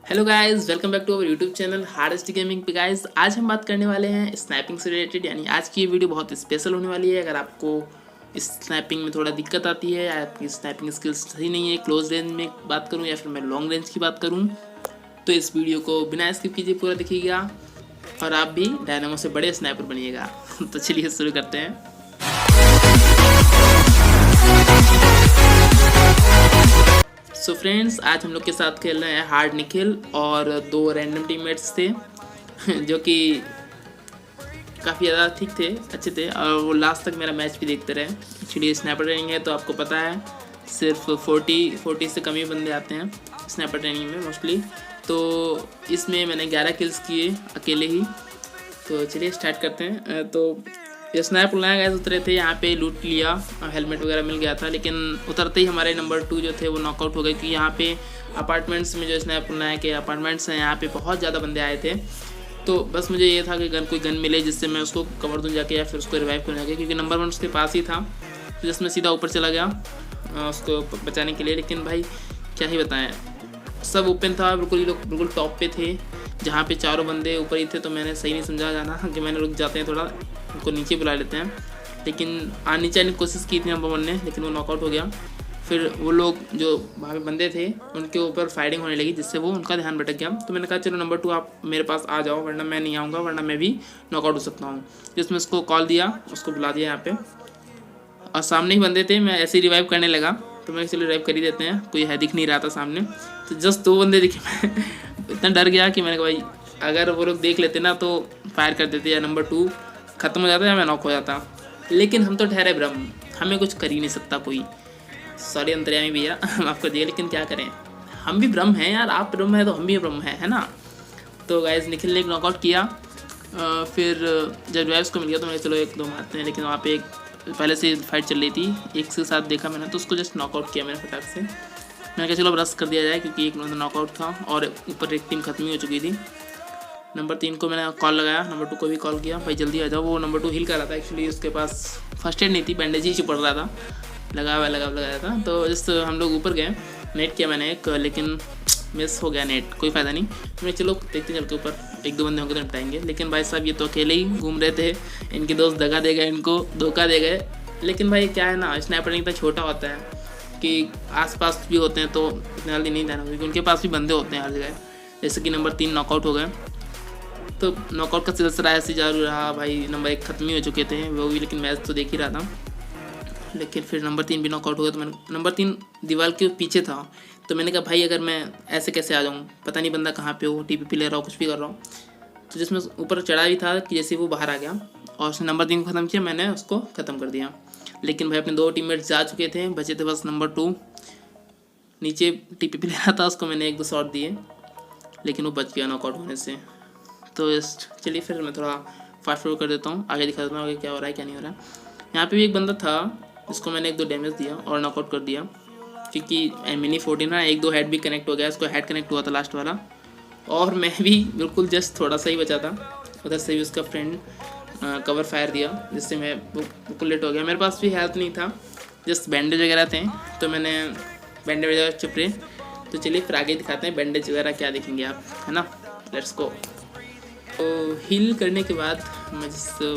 Hello guys, welcome back to our YouTube channel hardest gaming पे। Guys आज हम बात करने वाले हैं स्नैपिंग से रिलेटेड। यानी आज की ये वीडियो बहुत स्पेशल होने वाली है। अगर आपको स्नैपिंग में थोड़ा दिक्कत आती है या आपकी स्नैपिंग स्किल्स सही नहीं है, क्लोज रेंज में बात करूं या फिर मैं लॉन्ग रेंज की बात करूं, तो इस वीडियो को बिना स्किप कीजिए, पूरा देखिएगा और आप भी डायनामो से बड़े स्नैपर बनिएगा। तो चलिए शुरू करते हैं। सो फ्रेंड्स, आज हम लोग के साथ खेल रहे हैं हार्ड निखिल और दो रैंडम टीममेट्स थे जो कि काफ़ी ज़्यादा ठीक थे, अच्छे थे और वो लास्ट तक मेरा मैच भी देखते रहे। एक्चुअली स्नैपर ट्रेनिंग है तो आपको पता है सिर्फ 40 से कम ही बंदे आते हैं स्नैपर ट्रेनिंग में मोस्टली। तो इसमें मैंने 11 किल्स किए अकेले ही। तो चलिए स्टार्ट करते हैं। तो ये स्नैप लाया गया उतरे थे, यहाँ पे लूट लिया, हेलमेट वगैरह मिल गया था, लेकिन उतरते ही हमारे नंबर 2 जो थे वो नॉकआउट हो गए कि यहाँ पे अपार्टमेंट्स में जो स्नैप लाया के अपार्टमेंट्स हैं यहाँ पे बहुत ज़्यादा बंदे आए थे। तो बस मुझे ये था कि कोई गन मिले जिससे मैं उसको कवर दूँ जाके या फिर उसको रिवाइव करने जाके, क्योंकि नंबर 1 उसके पास ही था। तो जिसमें सीधा ऊपर चला गया उसको बचाने के लिए। लेकिन भाई क्या ही बताएं, सब ओपन था, बिल्कुल ये लोग बिल्कुल टॉप पे थे जहाँ पे चारों बंदे ऊपर ही थे। तो मैंने सही नहीं समझा जाना कि मैंने रुक जाते हैं थोड़ा, उनको नीचे बुला लेते हैं। लेकिन नीचे आने की कोशिश की थी नंबर 1 ने, लेकिन वो नॉकआउट हो गया। फिर वो लोग जो वहाँ पे बंदे थे उनके ऊपर फायरिंग होने लगी, जिससे वो उनका ध्यान भटक गया। तो मैंने कहा चलो नंबर 2 आप मेरे पास आ जाओ, वरना मैं नहीं आऊँगा, वरना मैं भी नॉकआउट हो सकता हूँ। जिसमें उसको कॉल दिया, उसको बुला दिया यहाँ पे, और सामने ही बंदे थे। मैं ऐसे ही रिवाइव करने लगा तो मैं चलो रिवाइव कर ही देते हैं, कोई है दिख नहीं रहा था सामने। तो जस्ट 2 बंदे दिखे। मैं इतना डर गया कि मैंने कहा भाई अगर वो लोग देख लेते ना तो फायर कर देते, या नंबर 2 ख़त्म हो जाता या मैं नॉक हो जाता। लेकिन हम तो ठहरे ब्रह्म, हमें कुछ कर ही नहीं सकता कोई। सॉरी अंतर्यामी भैया, माफ़ कर दिए, लेकिन क्या करें, हम भी ब्रह्म हैं यार। आप ब्रह्म है तो हम भी ब्रह्म हैं, है ना। तो गाइस निखिल ने एक नॉकआउट किया। फिर जब रिवाइव्स को मिल गया तो मैंने चलो 1-2 मारते हैं, लेकिन वहाँ पे एक पहले से फाइट चल रही थी, एक से साथ देखा मैंने, तो उसको जस्ट नॉकआउट किया मैंने फटाक से। मैंने कहा चलो अब रश कर दिया जाए, क्योंकि एक नॉकआउट था और ऊपर एक टीम खत्म ही हो चुकी थी। नंबर 3 को मैंने कॉल लगाया, नंबर 2 को भी कॉल किया, भाई जल्दी आ जाओ। वो नंबर 2 हील कर रहा था, एक्चुअली उसके पास फर्स्ट एड नहीं थी, बैंडेज ही पड़ रहा था, लगाया था। तो जस्ट हम लोग ऊपर गए, नेट किया मैंने एक, लेकिन मिस हो गया नेट, कोई फ़ायदा नहीं। मैंने चलो देखते चल के ऊपर 1-2 बंदे होंगे तो निपटाएंगे। लेकिन भाई साहब ये तो अकेले ही घूम रहे थे, इनके दोस्त दगा दे गए, इनको धोखा दे गए। लेकिन भाई क्या है ना, स्नैपर इतना छोटा होता है कि आसपास भी होते हैं तो इतना जल्दी नहीं देना, क्योंकि उनके पास भी बंदे होते हैं हर जगह। जैसे कि नंबर 3 नॉकआउट हो गए, तो नॉकआउट का सिलसिला ऐसे जारी रहा भाई। नंबर 1 ख़त्म ही हो चुके थे वो भी, लेकिन मैच तो देख ही रहा था। लेकिन फिर नंबर 3 भी नॉकआउट हो गया। तो मैंने नंबर 3 दीवार के पीछे था, तो मैंने कहा भाई अगर मैं ऐसे कैसे आ जाऊँ, पता नहीं बंदा कहाँ पे हो, टीपीपी ले रहा हो, कुछ भी कर रहा हूँ। तो जिसमें ऊपर चढ़ा भी था कि जैसे वो बाहर आ गया और उसने नंबर 3 को ख़त्म किया, मैंने उसको ख़त्म कर दिया। लेकिन भाई अपने 2 टीममेट्स जा चुके थे, बचे थे बस नंबर 2। नीचे टीपीपी ले रहा था, उसको मैंने 1-2 शॉट दिए, लेकिन वो बच गया नॉकआउट होने से। तो जस्ट चलिए फिर मैं थोड़ा फास्ट फॉरवर्ड कर देता हूँ, आगे दिखा देता हूँ आगे क्या हो रहा है क्या नहीं हो रहा है। यहाँ पे भी एक बंदा था जिसको मैंने 1-2 डैमेज दिया और नॉकआउट कर दिया, क्योंकि मिनी 14 ना 1-2 हेड भी कनेक्ट हो गया, उसको हेड कनेक्ट हुआ था लास्ट वाला, और मैं भी बिल्कुल जस्ट थोड़ा सा ही बचा था। उधर से भी उसका फ्रेंड कवर फायर दिया, जिससे मैं बिल्कुल लेट हो गया। मेरे पास भी हेल्थ नहीं था, जस्ट बैंडेज वगैरह थे, तो मैंने बैंडेज वगैरह चुप रहे। तो चलिए फिर आगे दिखाते हैं बैंडेज वगैरह क्या देखेंगे आप, है ना। Let's go. तो हील करने के बाद मैं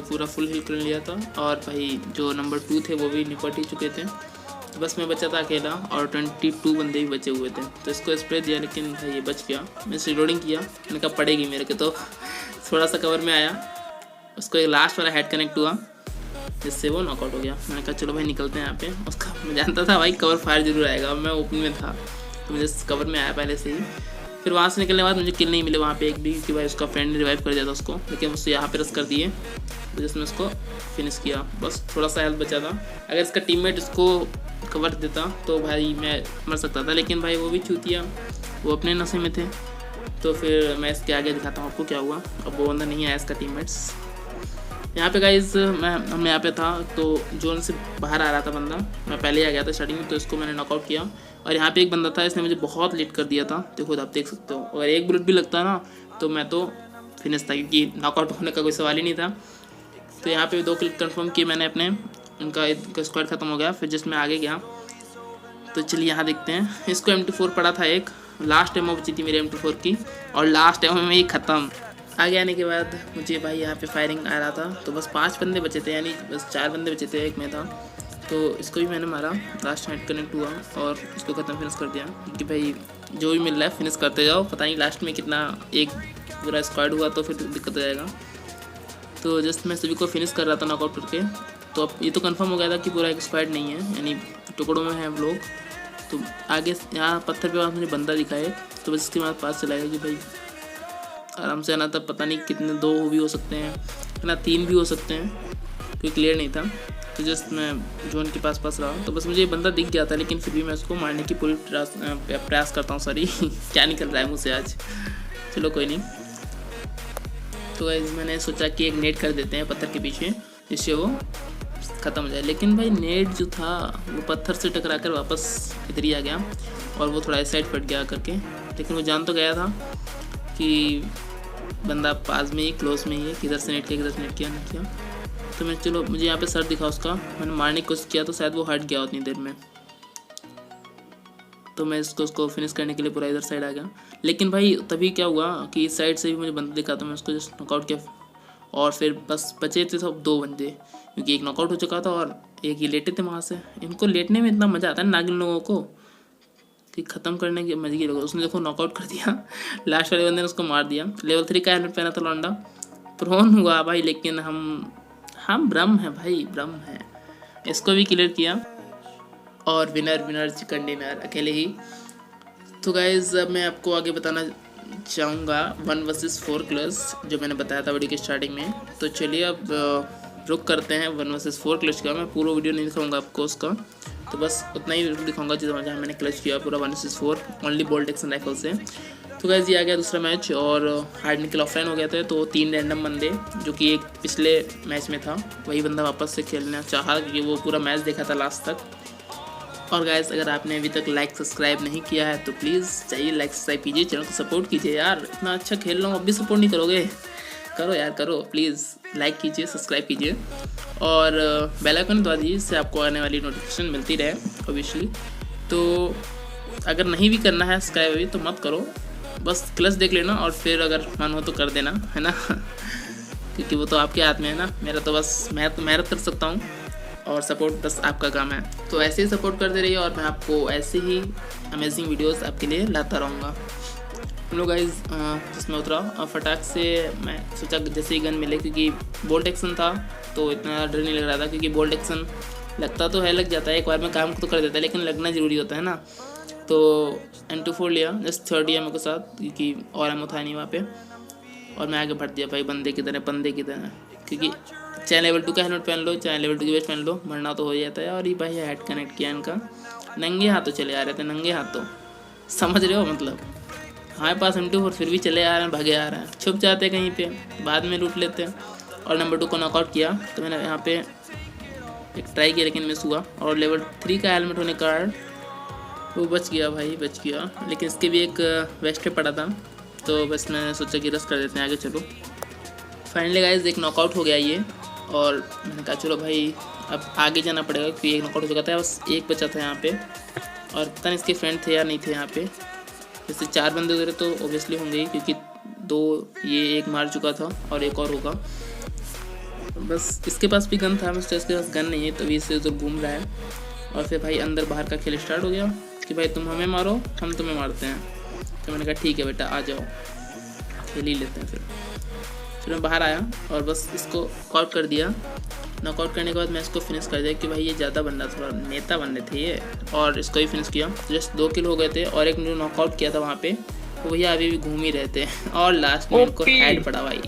पूरा फुल हील कर लिया था, और भाई जो नंबर 2 थे वो भी निपट ही चुके थे। तो बस मैं बचा था अकेला और 22 बंदे भी बचे हुए थे। तो इसको स्प्रे दिया, लेकिन भाई ये बच गया। मैं रिलोडिंग किया, मैंने कहा पड़ेगी मेरे को, तो थोड़ा सा कवर में आया, उसको एक लास्ट वाला हेड कनेक्ट हुआ, जिससे वो नॉकआउट हो गया। मैंने कहा चलो भाई निकलते हैं यहाँ पे। उसका मैं जानता था भाई कवर फायर जरूर आएगा, मैं ओपन में था तो मुझे कवर में आया पहले से ही। फिर वहाँ से निकलने के बाद मुझे किल नहीं मिले वहाँ पे एक भी, कि भाई उसका फ्रेंड ने रिवाइव कर दिया था उसको, लेकिन उससे यहाँ पे रस कर दिए, तो जिसमें उसको फिनिश किया। बस थोड़ा सा हेल्थ बचा था, अगर इसका टीममेट इसको कवर देता तो भाई मैं मर सकता था। लेकिन भाई वो भी चूतिया, वो अपने नशे में थे। तो फिर मैं इसके आगे दिखाता हूँ आपको क्या हुआ। अब वो बंदा नहीं आया इसका टीममेट्स यहाँ पे। गाइज हम यहाँ पे था, तो जोन से बाहर आ रहा था बंदा, मैं पहले आ गया था स्टार्टिंग में, तो इसको मैंने नॉकआउट किया। और यहाँ पे एक बंदा था, इसने मुझे बहुत लेट कर दिया था, तो खुद आप देख सकते हो। अगर एक बुलेट भी लगता ना तो मैं तो फिनिश था, क्योंकि नॉकआउट होने का कोई सवाल ही नहीं था। तो यहाँ पे 2 किल कंफर्म किए मैंने अपने, उनका स्क्वाड ख़त्म हो गया। फिर जिसमें आगे गया, तो चलिए यहाँ देखते हैं। इसको M24 पड़ा था एक, लास्ट एमओ बची थी मेरे M24 की, और लास्ट एमओ में ही ख़त्म। आगे आने के बाद मुझे भाई यहाँ पे फायरिंग आ रहा था, तो बस 5 बंदे बचे थे, यानी बस 4 बंदे बचे थे, एक में था। तो इसको भी मैंने मारा, लास्ट हेड कनेक्ट हुआ और इसको ख़त्म फिनिश कर दिया। क्योंकि भाई जो भी मिल रहा है फिनिश करते जाओ, पता नहीं लास्ट में कितना एक पूरा स्क्वाड हुआ तो फिर दिक्कत हो जाएगा। तो जस्ट मैं सभी को फिनिश कर रहा था नॉकआउट करके। तो अब ये तो कंफर्म हो गया था कि पूरा एक स्क्वाड नहीं है, यानी टुकड़ों में हैं हम लोग। तो आगे यहाँ पत्थर पे मुझे बंदा दिखाए, तो बस इसके बाद पास चलाएगा कि भाई आराम से आना। तब पता नहीं कितने 2 भी हो सकते हैं ना 3 भी हो सकते हैं, क्योंकि क्लियर नहीं था। तो जस्ट मैं जोन के पास रहा, तो बस मुझे बंदा दिख गया था, लेकिन फिर भी मैं उसको मारने की पूरी प्रयास करता हूँ। सॉरी क्या निकल रहा है मुझसे आज, चलो कोई नहीं। तो गाइस मैंने सोचा कि एक नेट कर देते हैं पत्थर के पीछे, जिससे वो ख़त्म हो जाए। लेकिन भाई नेट जो था वो पत्थर से टकरा कर वापस इधर ही आ गया, और वो थोड़ा इस साइड फट गया करके। लेकिन वो जान तो गया था कि बंदा पास में ही, क्लोज में ही है, किधर से नेट किया किधर से नेट किया नहीं किया। तो मैं चलो, मुझे यहाँ पे सर दिखा उसका, मैंने मारने की कोशिश किया तो शायद वो हट गया उतनी देर में। तो मैं उसको फिनिश करने के लिए पूरा इधर साइड आ गया। लेकिन भाई तभी क्या हुआ कि इस साइड से भी मुझे बंदा दिखा, तो मैं उसको जस्ट नॉकआउट किया। और फिर बस बचे थे सब 2 बंदे, क्योंकि एक नॉकआउट हो चुका था और एक ही लेटे थे वहाँ से। इनको लेटने में इतना मज़ा आता है नागिन लोगों को कि ख़त्म करने के मजे की लोग। उसने देखो नॉकआउट कर दिया, लास्ट वाले बंदे ने उसको मार दिया। लेवल 3 का हेलमेट पहना था लौंडा, प्रोन हुआ भाई। लेकिन हम ब्रह्म हैं भाई, ब्रह्म हैं। इसको भी क्लियर किया, और विनर चिकन डिनर अकेले ही। तो गाइज अब मैं आपको आगे बताना चाहूँगा 1 vs 4 क्लच, जो मैंने बताया था वीडियो की स्टार्टिंग में। तो चलिए अब रुक करते हैं 1 vs 4 क्लच का। मैं पूरा वीडियो नहीं दिखाऊंगा आपको उसका, तो बस उतना ही दिखाऊंगा जहाँ मैंने क्लच किया पूरा 1 vs 4 only bolt action rifle से। तो गाइज ये आ गया दूसरा मैच, और हार्ड निकल ऑफलाइन हो गया था। तो 3 रैंडम बंदे, जो कि एक पिछले मैच में था, वही बंदा वापस से खेलना चाहा, क्योंकि वो पूरा मैच देखा था लास्ट तक। और गाइस अगर आपने अभी तक लाइक सब्सक्राइब नहीं किया है तो प्लीज़ चाहिए लाइक सब्सक्राइब कीजिए, चैनल को सपोर्ट कीजिए यार। इतना अच्छा खेल रहा हूँ, अब भी सपोर्ट नहीं करोगे? करो यार करो, प्लीज़ लाइक कीजिए, सब्सक्राइब कीजिए, और बेल आइकन दबा दीजिए, इससे आपको आने वाली नोटिफिकेशन मिलती रहे ऑब्वियसली। तो अगर नहीं भी करना है सब्सक्राइब अभी तो मत करो, बस क्लच देख लेना, और फिर अगर मन हो तो कर देना, है ना क्योंकि वो तो आपके हाथ में है ना। मेरा तो बस मैं तो मेहनत कर सकता हूँ, और सपोर्ट बस आपका काम है। तो ऐसे ही सपोर्ट करते रहिए, और मैं आपको ऐसे ही अमेजिंग वीडियोस आपके लिए लाता रहूँगा। हम लोग गाइज जिसमें उतरा और फटाक से मैं सोचा जैसे ही गन मिले, क्योंकि बोल्ट एक्शन था तो इतना डर नहीं लग रहा था, क्योंकि बोल्ट एक्शन लगता तो है, लग जाता है एक बार में, काम तो कर देता है, लेकिन लगना ज़रूरी होता है ना। तो M24 लिया जस्ट 30 एमओ के साथ, क्योंकि और एमओ था नहीं वहाँ पे, और मैं आगे बढ़ दिया भाई बंदे की तरह, क्योंकि चाहे लेवल 2 का हेलमेट पहन लो, चाहे लेवल 2 की वेस्ट पहन लो, मरना तो हो जाता है। और ये भाई हेड कनेक्ट किया इनका, नंगे हाथों चले आ रहे थे, नंगे हाथों, समझ रहे हो मतलब। हमारे पास M24 फिर भी चले आ रहे हैं, भागे आ रहे हैं, छुप जाते हैं कहीं पे, बाद में लूट लेते हैं। और नंबर 2 को नॉकआउट किया, तो मैंने यहाँ पे एक ट्राई किया, लेकिन मिस हुआ। और लेवल 3 का हेलमेट होने के कारण वो बच गया भाई, बच गया। लेकिन इसके भी एक वेस्ट पे पड़ा था, तो बस मैंने सोचा कि रस कर देते हैं आगे, चलो। फाइनली गाइज एक नॉकआउट हो गया ये, और मैंने कहा चलो भाई अब आगे जाना पड़ेगा, क्योंकि एक नॉकआउट हो चुका था, बस एक बचा था यहाँ पे। और पता नहीं इसके फ्रेंड थे या नहीं थे यहाँ पे, जैसे 4 बंदे उधर तो ओबियसली होंगे ही, क्योंकि 2 ये एक मार चुका था और एक और होगा। बस इसके पास भी गन था, मुझसे इसके पास गन नहीं है, तभी इससे उधर घूम रहा है। और फिर भाई अंदर बाहर का खेल स्टार्ट हो गया कि भाई तुम हमें मारो, हम तुम्हें मारते हैं। तो मैंने कहा ठीक है बेटा आ जाओ, खेल ही लेते हैं। फिर मैं बाहर आया और बस इसको नॉकआउट कर दिया। नॉकआउट करने के बाद मैं इसको फिनिश कर दिया, कि भाई ये ज़्यादा बंदा थोड़ा नेता बंदे थे ये, और इसको ही फिनिश किया। जस्ट 2 किल हो गए थे, और एक ने नॉकआउट किया था वहाँ पे, तो भैया अभी भी घूम ही रहे थे। और लास्ट में इनको हेड पड़ा भाई।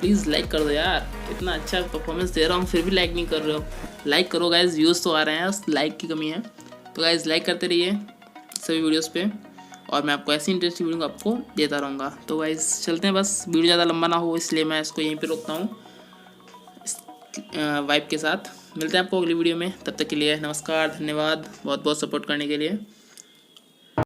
प्लीज़ लाइक कर दो यार, इतना अच्छा परफॉर्मेंस दे रहा हूँ फिर भी लाइक नहीं कर रहे हो। लाइक करो गाइज, व्यूज़ तो आ रहे हैं, लाइक की कमी है। तो गाइज लाइक करते रहिए सभी वीडियोज़ पे, और मैं आपको ऐसी इंटरेस्टिंग वीडियो आपको देता रहूँगा। तो गाइज चलते हैं, बस वीडियो ज़्यादा लंबा ना हो इसलिए मैं इसको यहीं पे रोकता हूँ वाइब के साथ। मिलते हैं आपको अगली वीडियो में, तब तक के लिए नमस्कार, धन्यवाद बहुत बहुत सपोर्ट करने के लिए।